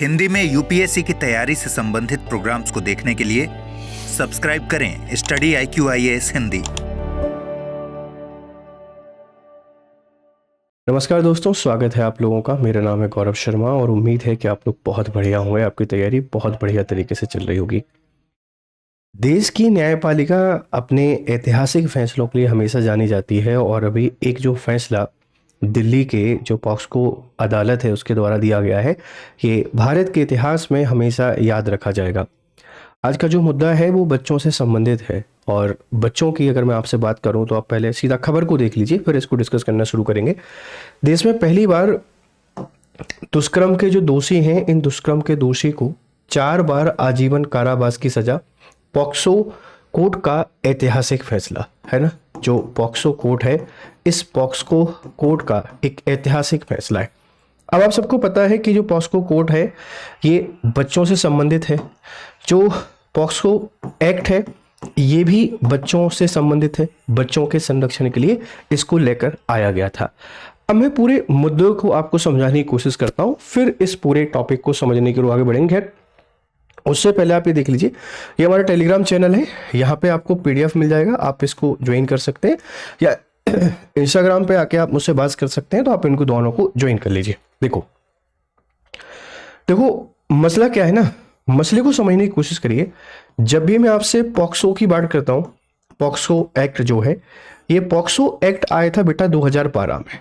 हिंदी में यूपीएससी की तैयारी से संबंधित प्रोग्राम्स को देखने के लिए सब्सक्राइब करें स्टडी IQIAS हिंदी। नमस्कार दोस्तों, स्वागत है आप लोगों का। मेरा नाम है गौरव शर्मा और उम्मीद है कि आप लोग बहुत बढ़िया होंगे। आपकी तैयारी बहुत बढ़िया तरीके से चल रही होगी। देश की न्यायपालिका अपने ऐतिहासिक फैसलों के लिए हमेशा जानी जाती है और अभी एक जो फैसला दिल्ली के जो पॉक्सो अदालत है उसके द्वारा दिया गया है, ये भारत के इतिहास में हमेशा याद रखा जाएगा। आज का जो मुद्दा है वो बच्चों से संबंधित है और बच्चों की अगर मैं आपसे बात करूं तो आप पहले सीधा खबर को देख लीजिए, फिर इसको डिस्कस करना शुरू करेंगे। देश में पहली बार दुष्कर्म के जो दोषी हैं, इन दुष्कर्म के दोषी को 4 बार आजीवन कारावास की सजा, पॉक्सो कोर्ट का ऐतिहासिक फैसला है ना। जो पॉक्सो कोर्ट है, इस पॉक्सो कोर्ट का एक ऐतिहासिक फैसला है। अब आप सबको पता है कि जो पॉक्सो कोर्ट है ये बच्चों से संबंधित है। जो पॉक्सो एक्ट है ये भी बच्चों से संबंधित है। बच्चों के संरक्षण के लिए इसको लेकर आया गया था। अब मैं पूरे मुद्दों को आपको समझाने की कोशिश करता हूं, फिर इस पूरे टॉपिक को समझने के लिए आगे बढ़ेंगे। उससे पहले आप ये देख लीजिए, ये हमारा टेलीग्राम चैनल है, यहाँ पे आपको PDF मिल जाएगा, आप इसको ज्वाइन कर सकते हैं, या इंस्टाग्राम पे आके आप मुझसे बात कर सकते हैं, तो आप इनको दोनों को ज्वाइन कर लीजिए। देखो मसला क्या है ना, मसले को समझने की कोशिश करिए। जब भी मैं आपसे पॉक्सो की बात करता हूँ, पॉक्सो एक्ट जो है, ये पॉक्सो एक्ट आया था बेटा 2012 में।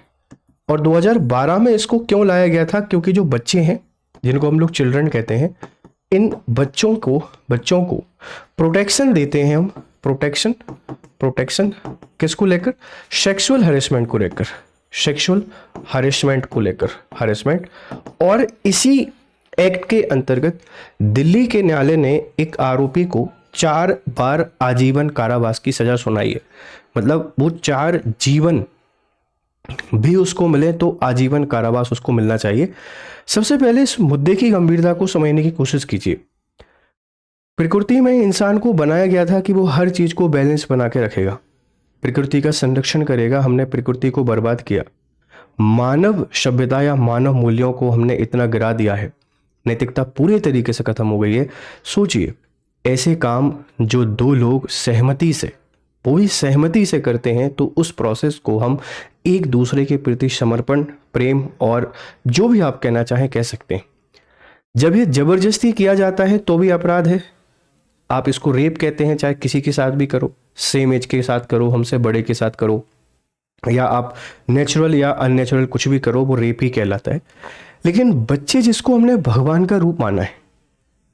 और 2012 में इसको क्यों लाया गया था? क्योंकि जो बच्चे हैं, जिनको हम लोग चिल्ड्रन कहते हैं, इन बच्चों को प्रोटेक्शन देते हैं हम। प्रोटेक्शन किसको लेकर? सेक्सुअल हरेसमेंट को लेकर, हरेसमेंट। और इसी एक्ट के अंतर्गत दिल्ली के न्यायालय ने एक आरोपी को 4 बार आजीवन कारावास की सजा सुनाई है। मतलब वो 4 जीवन भी उसको मिले तो आजीवन कारावास उसको मिलना चाहिए। सबसे पहले इस मुद्दे की गंभीरता को समझने की कोशिश कीजिए। प्रकृति में इंसान को बनाया गया था कि वो हर चीज को बैलेंस बना के रखेगा, प्रकृति का संरक्षण करेगा। हमने प्रकृति को बर्बाद किया, मानव सभ्यता या मानव मूल्यों को हमने इतना गिरा दिया है, नैतिकता पूरी तरीके से खत्म हो गई है। सोचिए, ऐसे काम जो 2 लोग सहमति से करते हैं, तो उस प्रोसेस को हम एक दूसरे के प्रति समर्पण, प्रेम और जो भी आप कहना चाहें कह सकते हैं। जब ये जबरदस्ती किया जाता है तो भी अपराध है। आप इसको रेप कहते हैं, चाहे किसी के साथ भी करो, सेम एज के साथ करो, हमसे बड़े के साथ करो, या आप नेचुरल या अननेचुरल कुछ भी करो, वो रेप ही कहलाता है। लेकिन बच्चे जिसको हमने भगवान का रूप माना है,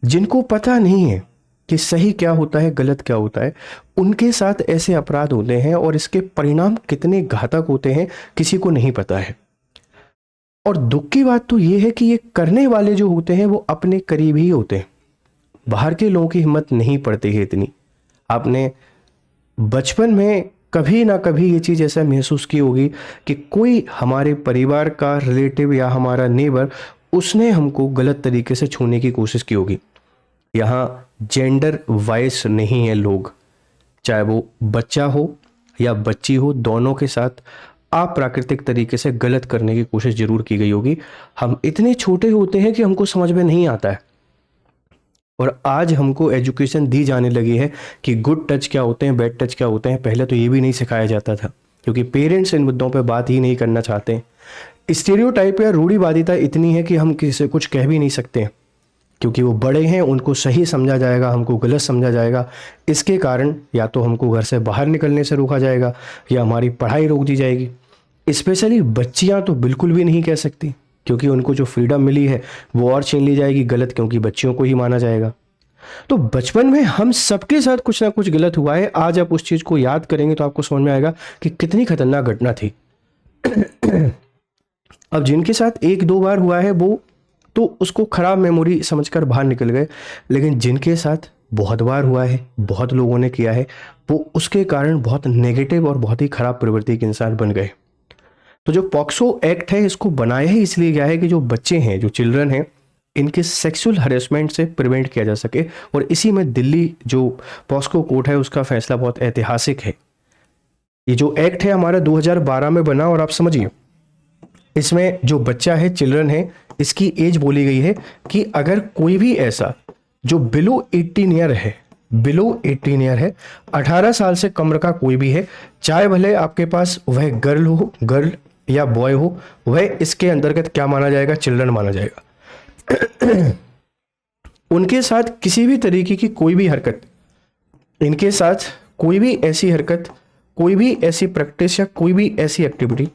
जिनको पता नहीं है कि सही क्या होता है, गलत क्या होता है, उनके साथ ऐसे अपराध होते हैं और इसके परिणाम कितने घातक होते हैं किसी को नहीं पता है। और दुख की बात तो ये है कि ये करने वाले जो होते हैं वो अपने करीब ही होते हैं, बाहर के लोगों की हिम्मत नहीं पड़ती है इतनी। आपने बचपन में कभी ना कभी ये चीज़ ऐसा महसूस की होगी कि कोई हमारे परिवार का रिलेटिव या हमारा नेबर, उसने हमको गलत तरीके से छूने की कोशिश की होगी। यहाँ जेंडर वाइज नहीं है लोग, चाहे वो बच्चा हो या बच्ची हो, दोनों के साथ अप्राकृतिक तरीके से गलत करने की कोशिश जरूर की गई होगी। हम इतने छोटे होते हैं कि हमको समझ में नहीं आता है, और आज हमको एजुकेशन दी जाने लगी है कि गुड टच क्या होते हैं, बैड टच क्या होते हैं। पहले तो ये भी नहीं सिखाया जाता था, क्योंकि पेरेंट्स इन मुद्दों पे बात ही नहीं करना चाहते हैं। स्टीरियोटाइप या रूढ़िवादिता इतनी है कि हम किसी से कुछ कह भी नहीं सकते हैं, क्योंकि वो बड़े हैं, उनको सही समझा जाएगा, हमको गलत समझा जाएगा। इसके कारण या तो हमको घर से बाहर निकलने से रोका जाएगा या हमारी पढ़ाई रोक दी जाएगी। स्पेशली बच्चियां तो बिल्कुल भी नहीं कह सकती, क्योंकि उनको जो फ्रीडम मिली है वो और छीन ली जाएगी, गलत क्योंकि बच्चियों को ही माना जाएगा। तो बचपन में हम सबके साथ कुछ ना कुछ गलत हुआ है। आज आप उस चीज को याद करेंगे तो आपको समझ में आएगा कि कितनी खतरनाक घटना थी। अब जिनके साथ 1-2 बार हुआ है वो तो उसको खराब मेमोरी समझकर बाहर निकल गए, लेकिन जिनके साथ बहुत बार हुआ है, बहुत लोगों ने किया है, वो उसके कारण बहुत नेगेटिव और बहुत ही खराब प्रवृत्ति के इंसान बन गए। तो जो पॉक्सो एक्ट है, इसको बनाया ही इसलिए गया है कि जो बच्चे हैं, जो चिल्ड्रन हैं, इनके सेक्सुअल हरेसमेंट से प्रिवेंट किया जा सके। और इसी में दिल्ली जो पॉक्सो कोर्ट है उसका फैसला बहुत ऐतिहासिक है। ये जो एक्ट है हमारा 2012 में बना, और आप समझिए इसमें जो बच्चा है, चिल्ड्रन है, इसकी एज बोली गई है कि अगर कोई भी ऐसा जो बिलो 18 ईयर है, बिलो 18 ईयर है, 18 साल से कम का कोई भी है, चाहे भले आपके पास वह गर्ल या बॉय हो, वह इसके अंतर्गत क्या माना जाएगा? चिल्ड्रन माना जाएगा। उनके साथ किसी भी तरीके की कोई भी हरकत, इनके साथ कोई भी ऐसी हरकत, कोई भी ऐसी प्रैक्टिस या कोई भी ऐसी एक्टिविटी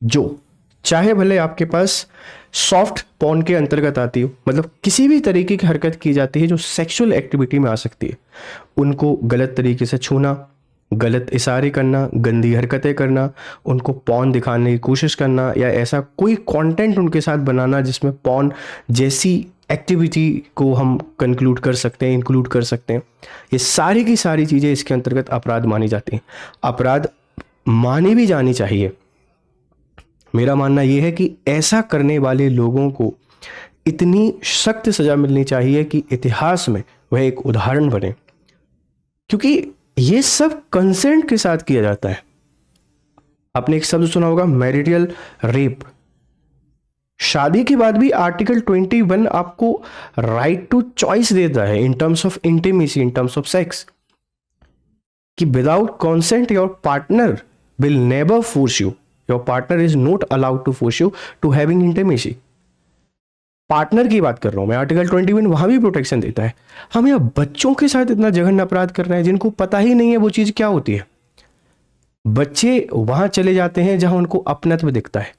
जो चाहे भले आपके पास सॉफ्ट पॉर्न के अंतर्गत आती हो, मतलब किसी भी तरीके की हरकत की जाती है जो सेक्सुअल एक्टिविटी में आ सकती है, उनको गलत तरीके से छूना, गलत इशारे करना, गंदी हरकतें करना, उनको पॉर्न दिखाने की कोशिश करना या ऐसा कोई कंटेंट उनके साथ बनाना जिसमें पॉर्न जैसी एक्टिविटी को हम इंक्लूड कर सकते हैं, ये सारी की सारी चीज़ें इसके अंतर्गत अपराध मानी जाती हैं। अपराध मानी भी जानी चाहिए। मेरा मानना यह है कि ऐसा करने वाले लोगों को इतनी सख्त सजा मिलनी चाहिए कि इतिहास में वह एक उदाहरण बने, क्योंकि ये सब कंसेंट के साथ किया जाता है। आपने एक शब्द सुना होगा, मैरिटल रेप। शादी के बाद भी आर्टिकल 21 आपको राइट टू चॉइस देता है in terms of intimacy, in terms of sex, कि without consent your partner will never force you, your partner is not allowed to force you to having intimacy. Partner की बात कर रहा हूं मैं, article 21 वहां भी प्रोटेक्शन देता है। हम यहाँ बच्चों के साथ इतना जघन्य अपराध कर रहे हैं जिनको पता ही नहीं है वो चीज क्या होती है। बच्चे वहां चले जाते हैं जहां उनको अपनत्व दिखता है,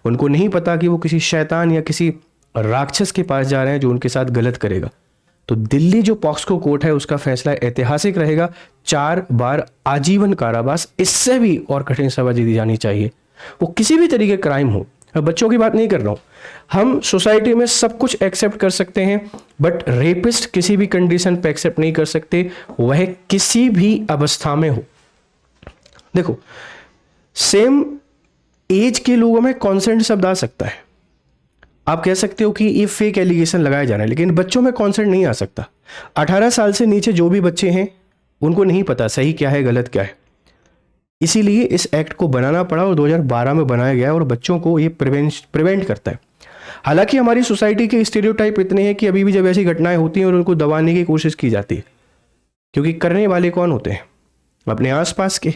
उनको नहीं पता कि वो किसी शैतान या किसी राक्षस के पास जा रहे हैं जो उनके साथ गलत करेगा। तो दिल्ली जो पॉक्सको कोर्ट है उसका फैसला ऐतिहासिक रहेगा, 4 बार आजीवन कारावास, इससे भी और कठिन सजा दी जानी चाहिए। वो किसी भी तरीके क्राइम हो, बच्चों की बात नहीं कर रहा हूं। हम सोसाइटी में सब कुछ एक्सेप्ट कर सकते हैं, बट रेपिस्ट किसी भी कंडीशन पे एक्सेप्ट नहीं कर सकते, वह किसी भी अवस्था में हो। देखो, सेम एज के लोगों में कॉन्सेंट शब्द आ सकता है, आप कह सकते हो कि ये फेक एलिगेशन लगाया जा रहा है, लेकिन बच्चों में कॉन्सेंट नहीं आ सकता। 18 साल से नीचे जो भी बच्चे हैं उनको नहीं पता सही क्या है गलत क्या है, इसीलिए इस एक्ट को बनाना पड़ा और 2012 में बनाया गया और बच्चों को ये प्रिवेंट करता है। हालांकि हमारी सोसाइटी के स्टीरियोटाइप इतने हैं कि अभी भी जब ऐसी घटनाएं होती हैं और उनको दबाने की कोशिश की जाती है, क्योंकि करने वाले कौन होते हैं? अपने आसपास के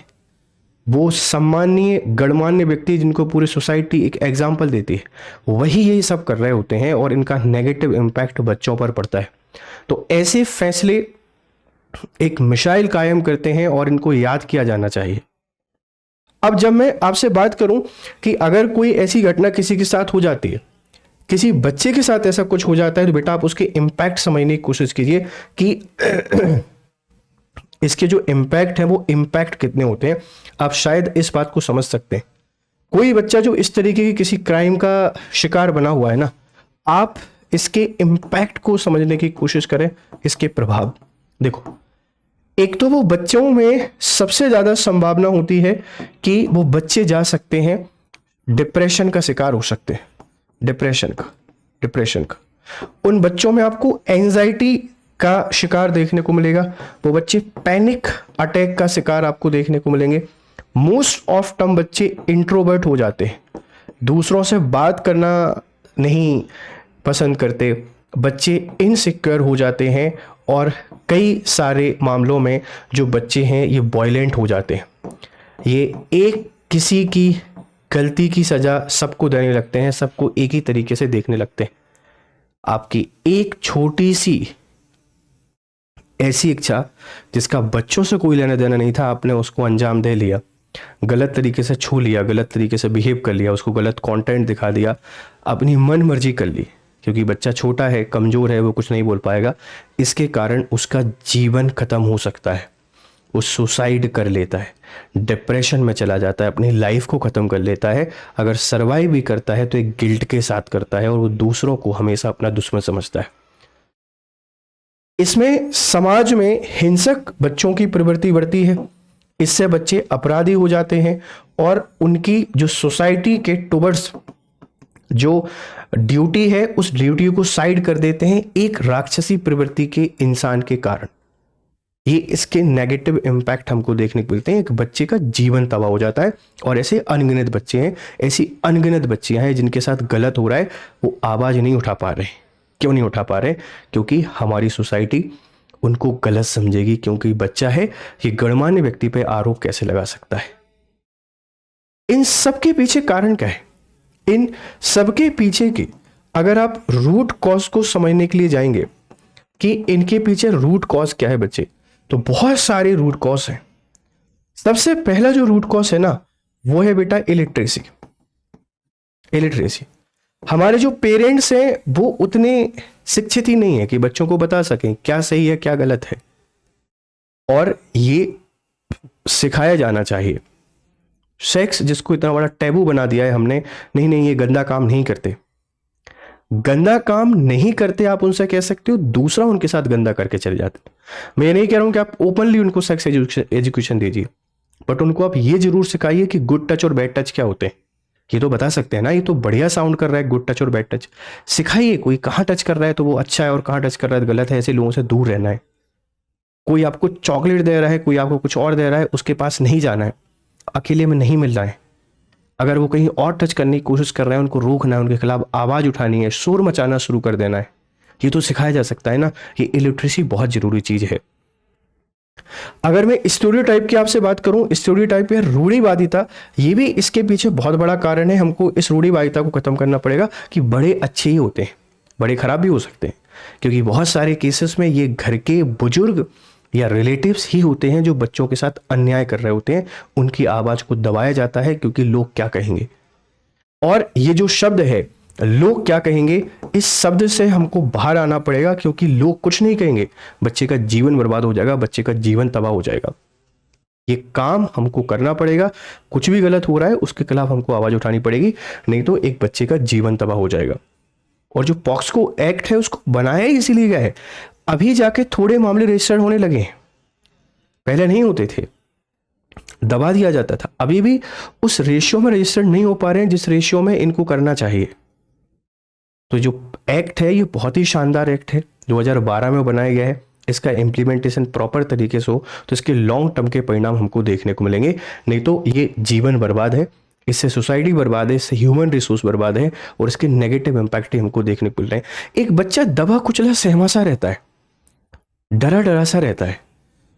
वो सम्मानीय गणमान्य व्यक्ति जिनको पूरी सोसाइटी एक एग्जाम्पल देती है, वही यही सब कर रहे होते हैं और इनका नेगेटिव इम्पैक्ट बच्चों पर पड़ता है। तो ऐसे फैसले एक मिसाइल कायम करते हैं और इनको याद किया जाना चाहिए। अब जब मैं आपसे बात करूं कि अगर कोई ऐसी घटना किसी के साथ हो जाती है, किसी बच्चे के साथ ऐसा कुछ हो जाता है, तो बेटा आप उसके इम्पैक्ट समझने की कोशिश कीजिए कि इसके जो इम्पैक्ट है वो इम्पैक्ट कितने होते हैं। आप शायद इस बात को समझ सकते हैं। कोई बच्चा जो इस तरीके की किसी क्राइम का शिकार बना हुआ है ना, आप इसके इम्पैक्ट को समझने की कोशिश करें, इसके प्रभाव देखो। एक तो वो बच्चों में सबसे ज्यादा संभावना होती है कि वो बच्चे जा सकते हैं डिप्रेशन का शिकार हो सकते हैं, डिप्रेशन का। उन बच्चों में आपको एंजाइटी का शिकार देखने को मिलेगा, वो बच्चे पैनिक अटैक का शिकार आपको देखने को मिलेंगे। मोस्ट ऑफ टर्म बच्चे इंट्रोवर्ट हो जाते हैं, दूसरों से बात करना नहीं पसंद करते, बच्चे इनसिक्योर हो जाते हैं और कई सारे मामलों में जो बच्चे हैं ये वायलेंट हो जाते हैं। ये एक किसी की गलती की सजा सबको देने लगते हैं, सबको एक ही तरीके से देखने लगते हैं। आपकी एक छोटी सी ऐसी इच्छा जिसका बच्चों से कोई लेना देना नहीं था, आपने उसको अंजाम दे लिया, गलत तरीके से छू लिया, गलत तरीके से बिहेव कर लिया, उसको गलत कंटेंट दिखा दिया, अपनी मन मर्जी कर ली, क्योंकि बच्चा छोटा है, कमज़ोर है, वो कुछ नहीं बोल पाएगा। इसके कारण उसका जीवन खत्म हो सकता है, वो सुसाइड कर लेता है, डिप्रेशन में चला जाता है, अपनी लाइफ को ख़त्म कर लेता है। अगर सर्वाइव भी करता है तो एक गिल्ट के साथ करता है और वो दूसरों को हमेशा अपना दुश्मन समझता है। इसमें समाज में हिंसक बच्चों की प्रवृत्ति बढ़ती है, इससे बच्चे अपराधी हो जाते हैं और उनकी जो सोसाइटी के टुवर्ड्स जो ड्यूटी है उस ड्यूटी को साइड कर देते हैं एक राक्षसी प्रवृत्ति के इंसान के कारण। ये इसके नेगेटिव इम्पैक्ट हमको देखने को मिलते हैं। एक बच्चे का जीवन तबाह हो जाता है और ऐसे अनगिनत बच्चे हैं, ऐसी अनगिनत बच्चियां हैं जिनके साथ गलत हो रहा है, वो आवाज़ नहीं उठा पा रहे। क्यों नहीं उठा पा रहे? क्योंकि हमारी सोसाइटी उनको गलत समझेगी, क्योंकि बच्चा है, ये गणमान्य व्यक्ति पे आरोप कैसे लगा सकता है। इन सबके पीछे कारण क्या है? इन सबके पीछे की अगर आप रूट कॉज को समझने के लिए जाएंगे कि इनके पीछे रूट कॉज क्या है बच्चे, तो बहुत सारे रूट कॉज हैं। सबसे पहला जो रूट कॉज है ना, वो है बेटा इलिटरेसी। इलिटरेसी। हमारे जो पेरेंट्स हैं वो उतने शिक्षित ही नहीं है कि बच्चों को बता सकें क्या सही है क्या गलत है, और ये सिखाया जाना चाहिए। सेक्स जिसको इतना बड़ा टैबू बना दिया है हमने, नहीं नहीं ये गंदा काम नहीं करते, गंदा काम नहीं करते आप उनसे कह सकते हो, दूसरा उनके साथ गंदा करके चले जाते। मैं ये नहीं कह रहा हूं कि आप ओपनली उनको सेक्स एजुकेशन दीजिए, बट उनको आप ये जरूर सिखाइए कि गुड टच और बैड टच क्या होते हैं। ये तो बता सकते हैं ना, ये तो बढ़िया साउंड कर रहा है गुड टच और बैड टच। सिखाइए, कोई कहाँ टच कर रहा है तो वो अच्छा है और कहाँ टच कर रहा है तो गलत है, ऐसे लोगों से दूर रहना है। कोई आपको चॉकलेट दे रहा है, कोई आपको कुछ और दे रहा है, उसके पास नहीं जाना है, अकेले में नहीं मिलना है। अगर वो कहीं और टच करने की कोशिश कर रहे हैं, उनको रोकना है, उनके खिलाफ आवाज़ उठानी है, शोर मचाना शुरू कर देना है। ये तो सिखाया जा सकता है ना। ये इलिटरेसी बहुत ज़रूरी चीज़ है। अगर मैं स्टीरियोटाइप की आपसे बात करूं, स्टीरियोटाइप या रूढ़िवादिता, ये भी इसके पीछे बहुत बड़ा कारण है। हमको इस रूढ़िवादिता को खत्म करना पड़ेगा कि बड़े अच्छे ही होते हैं, बड़े खराब भी हो सकते हैं, क्योंकि बहुत सारे केसेस में ये घर के बुजुर्ग या रिलेटिव्स ही होते हैं जो बच्चों के साथ अन्याय कर रहे होते हैं। उनकी आवाज़ को दबाया जाता है क्योंकि लोग क्या कहेंगे। और ये जो शब्द है लोग क्या कहेंगे, इस शब्द से हमको बाहर आना पड़ेगा, क्योंकि लोग कुछ नहीं कहेंगे, बच्चे का जीवन बर्बाद हो जाएगा, बच्चे का जीवन तबाह हो जाएगा। ये काम हमको करना पड़ेगा। कुछ भी गलत हो रहा है उसके खिलाफ हमको आवाज़ उठानी पड़ेगी, नहीं तो एक बच्चे का जीवन तबाह हो जाएगा। और जो पॉक्सको एक्ट है उसको बनाया ही इसीलिए गया है। अभी जाके थोड़े मामले रजिस्टर्ड होने लगे हैं, पहले नहीं होते थे, दबा दिया जाता था। अभी भी उस रेशियो में रजिस्टर्ड नहीं हो पा रहे हैं जिस रेशियो में इनको करना चाहिए। तो जो एक्ट है ये बहुत ही शानदार एक्ट है, 2012 में बनाया गया है। इसका इम्प्लीमेंटेशन प्रॉपर तरीके से हो तो इसके लॉन्ग टर्म के परिणाम हमको देखने को मिलेंगे, नहीं तो ये जीवन बर्बाद है, इससे सोसाइटी बर्बाद है, इससे ह्यूमन रिसोर्स बर्बाद है, और इसके नेगेटिव इम्पैक्ट ही हमको देखने को मिल रहे हैं। एक बच्चा दबा कुचला सहमा सा रहता है, डरा डरा सा रहता है।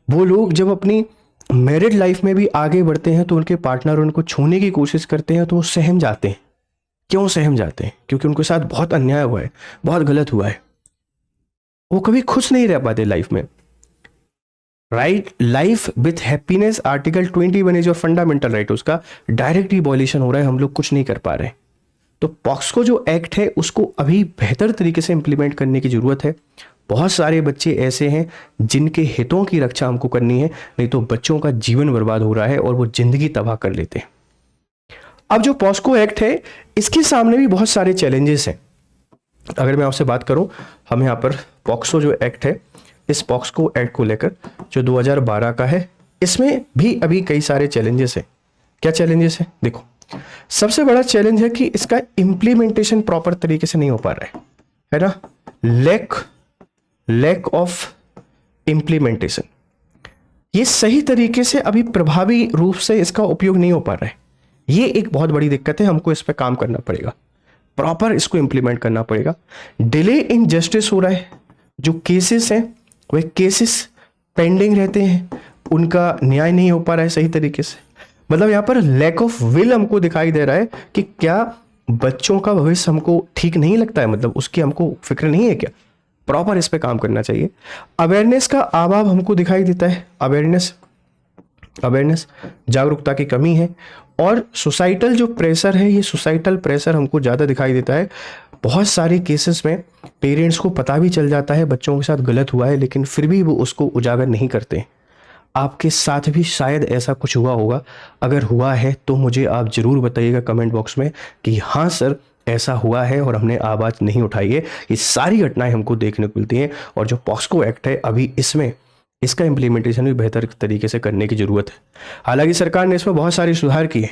वो लोग जब अपनी मैरिड लाइफ में भी आगे बढ़ते हैं तो उनके पार्टनर उनको छूने की कोशिश करते हैं तो वो सहम जाते हैं। क्यों सहम जाते हैं? क्योंकि उनके साथ बहुत अन्याय हुआ है, बहुत गलत हुआ है। वो कभी खुश नहीं रह पाते लाइफ में। Right, life with happiness article 21 is your fundamental right, उसका डायरेक्टली वॉयलेशन हो रहा है, हम लोग कुछ नहीं कर पा रहे। तो पॉक्सको जो एक्ट है उसको अभी बेहतर तरीके से इंप्लीमेंट करने की जरूरत है। बहुत सारे बच्चे ऐसे हैं जिनके हितों की रक्षा हमको करनी है, नहीं तो बच्चों का जीवन बर्बाद हो रहा है और वो जिंदगी तबाह कर लेते हैं। अब जो पॉक्सको एक्ट है इसके सामने भी बहुत सारे चैलेंजेस हैं। अगर मैं आपसे बात करूं, हम यहाँ पर पॉक्सो जो एक्ट है, इस पॉक्सको एक्ट को लेकर जो 2012 का है, इसमें भी अभी कई सारे चैलेंजेस हैं। क्या चैलेंजेस हैं? देखो, सबसे बड़ा चैलेंज है कि इसका इंप्लीमेंटेशन प्रॉपर तरीके से नहीं हो पा रहा है ना। लैक ऑफ इंप्लीमेंटेशन, ये सही तरीके से अभी प्रभावी रूप से इसका उपयोग नहीं हो पा रहा है। ये एक बहुत बड़ी दिक्कत है, हमको इस पर काम करना पड़ेगा, प्रॉपर इसको इंप्लीमेंट करना पड़ेगा। डिले इन जस्टिस हो रहा है, जो केसेस हैं वह केसेस पेंडिंग रहते हैं, उनका न्याय नहीं हो पा रहा है सही तरीके से। मतलब यहाँ पर लैक ऑफ विल हमको दिखाई दे रहा है कि क्या बच्चों का भविष्य हमको ठीक नहीं लगता है, मतलब उसकी हमको फिक्र नहीं है क्या? प्रॉपर इस पे काम करना चाहिए। अवेयरनेस का अभाव हमको दिखाई देता है, अवेयरनेस जागरूकता की कमी है। और सोसाइटल जो प्रेशर है, ये सोसाइटल प्रेशर हमको ज़्यादा दिखाई देता है। बहुत सारे केसेस में पेरेंट्स को पता भी चल जाता है बच्चों के साथ गलत हुआ है, लेकिन फिर भी वो उसको उजागर नहीं करते। आपके साथ भी शायद ऐसा कुछ हुआ होगा, अगर हुआ है तो मुझे आप ज़रूर बताइएगा कमेंट बॉक्स में कि हाँ सर ऐसा हुआ है और हमने आवाज़ नहीं उठाई है। ये सारी घटनाएं हमको देखने को मिलती हैं, और जो पॉक्सको एक्ट है अभी इसमें इसका इम्प्लीमेंटेशन भी बेहतर तरीके से करने की ज़रूरत है। हालांकि सरकार ने इसमें बहुत सारे सुधार किए,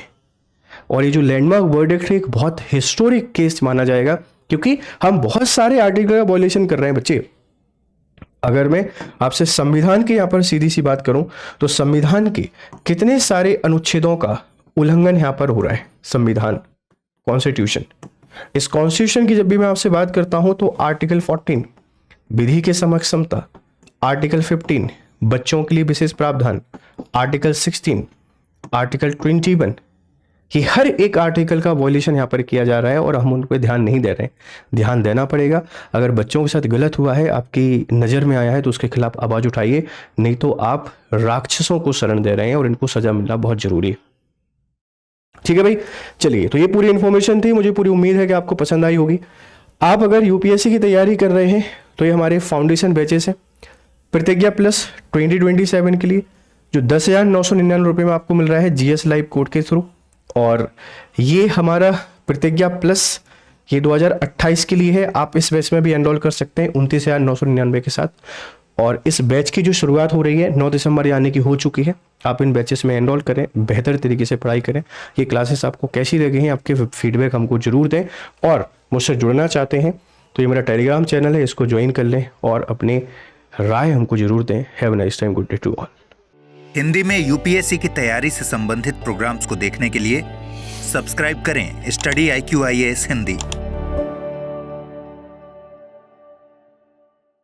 और ये जो लैंडमार्क वर्डिक्ट है एक बहुत हिस्टोरिक केस माना जाएगा, क्योंकि हम बहुत सारे आर्टिकल का वॉयलेशन कर रहे हैं बच्चे। अगर मैं आपसे संविधान की यहाँ पर सीधी सी बात करूं तो संविधान के कितने सारे अनुच्छेदों का उल्लंघन यहाँ पर हो रहा है? संविधान, कॉन्स्टिट्यूशन, इस कॉन्स्टिट्यूशन की जब भी मैं आपसे बात करता हूं तो आर्टिकल 14 विधि के समक्ष समता, आर्टिकल 15 बच्चों के लिए विशेष प्रावधान, आर्टिकल 16, आर्टिकल 21, ये हर एक आर्टिकल का वॉयलेशन यहाँ पर किया जा रहा है और हम उन पर ध्यान नहीं दे रहे हैं। ध्यान देना पड़ेगा। अगर बच्चों के साथ गलत हुआ है, आपकी नज़र में आया है, तो उसके खिलाफ आवाज़ उठाइए, नहीं तो आप राक्षसों को शरण दे रहे हैं और इनको सजा मिलना बहुत जरूरी है। ठीक है भाई, चलिए, तो ये पूरी इन्फॉर्मेशन थी। मुझे पूरी उम्मीद है कि आपको पसंद आई होगी। आप अगर यूपीएससी की तैयारी कर रहे हैं तो ये हमारे फाउंडेशन बैचेस हैं प्रतिज्ञा प्लस 2027 के लिए, जो 10,999 रुपये में आपको मिल रहा है जीएस लाइव कोड के थ्रू। और ये हमारा प्रतिज्ञा प्लस ये 2028 के लिए है। आप इस बैच में भी एनरोल कर सकते हैं 29,999 के साथ। और इस बैच की जो शुरुआत हो रही है 9 दिसंबर यानी कि हो चुकी है। आप इन बैचेस में एनरोल करें, बेहतर तरीके से पढ़ाई करें। ये क्लासेस आपको कैसी लगी हैं, आपके फीडबैक हमको जरूर दें। और मुझसे जुड़ना चाहते हैं तो ये मेरा टेलीग्राम चैनल है, इसको ज्वाइन कर लें और अपने राय हमको जरूर दें। Have a nice time, good day to all. Hindi में यूपीएससी की तैयारी से संबंधित प्रोग्राम्स को देखने के लिए सब्सक्राइब करें स्टडी IQ IAS हिंदी।